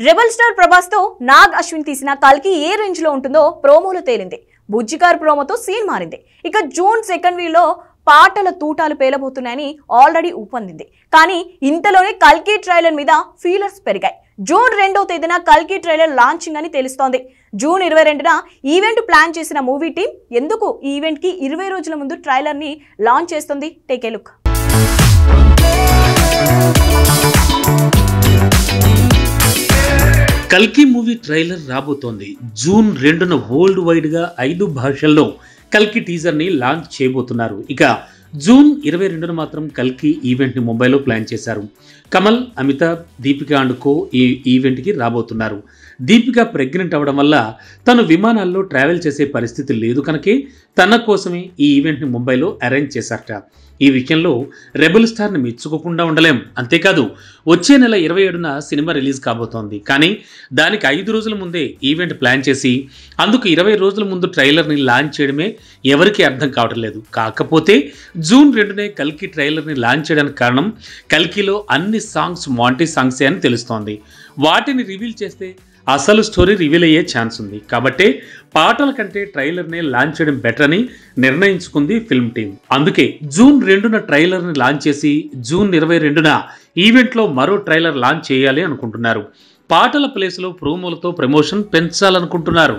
Rebel star Prabhas తో నాగ్ అశ్విన్ తీసిన కల్కి ఏ రేంజ్ లో ఉంటుందో ప్రోమోలో తేలింది. బుజ్జికార్ ప్రోమోతో సీన్ మారింది. ఇక జూన్ 2nd వీక్లో పాటల తూటాలు పేలబోతున్నాయని ఆల్రెడీ ఊపందింది. కానీ ఇంతలోనే కల్కి ట్రైలర్ మీద ఫీలర్స్ పెరిగాయి. జూన్ 2వ తేదీన కల్కి ట్రైలర్ లాంచింగ్ అని తెలుస్తోంది. జూన్ 22న ఈవెంట్ ప్లాన్ చేసిన మూవీ టీం ఎందుకు ఈ ఈవెంట్ కి 20 రోజుల ముందు ట్రైలర్ ని లాంచ్ చేస్తుంది? Take a look. కల్కి మూవీ ట్రైలర్ రాబోతోంది. జూన్ 2న వరల్డ్ వైడ్ గా 5 భాషల్లో కల్కి టీజర్ ని లాంచ్ చేయబోతున్నారు. ఇక జూన్ 22న మాత్రం కల్కి ఈవెంట్ ని ముంబైలో ప్లాన్ చేశారు. కమల్, అమితాబ్, దీపిక అండ్ కో ఈ ఈవెంట్ కి రాబోతున్నారు. దీపిక ప్రెగ్నెంట్ అవడం వల్ల తను విమానాల్లో ట్రావెల్ చేసే పరిస్థితి లేదు కనుకే తన కోసమే ఈ ఈవెంట్ ని ముంబైలో అరేంజ్ చేశారట. ఈ విషయంలో రెబల్ స్టార్ ని మెచ్చుకోకుండా ఉండలేం. అంతేకాదు వచ్చే నెల 27న సినిమా రిలీజ్ కాబోతోంది. కానీ దానికి 5 రోజుల ముందే ఈవెంట్ ప్లాన్ చేసి అందుకు 20 రోజుల ముందు ట్రైలర్ని లాంచ్ చేయడమే ఎవరికీ అర్థం కావడం లేదు. కాకపోతే జూన్ 2నే కల్కి ట్రైలర్ని లాంచ్ చేయడానికి కారణం కల్కిలో అన్ని సాంగ్స్ మాంటీ సాంగ్సే అని తెలుస్తోంది. వాటిని రివీల్ చేస్తే అసలు స్టోరీ రివీల్ అయ్యే ఛాన్స్ ఉంది. కాబట్టి పాటల కంటే ట్రైలర్నే లాంచ్ చేయడం బెటర్ అని నిర్ణయించుకుంది ఫిల్మ్ టీం. అందుకే జూన్ 2న ట్రైలర్ని లాంచ్ చేసి జూన్ 22న ఈవెంట్లో మరో ట్రైలర్ లాంచ్ చేయాలి అనుకుంటున్నారు. పాటల ప్లేస్లో ప్రోమోలతో ప్రమోషన్ పెంచాలనుకుంటున్నారు.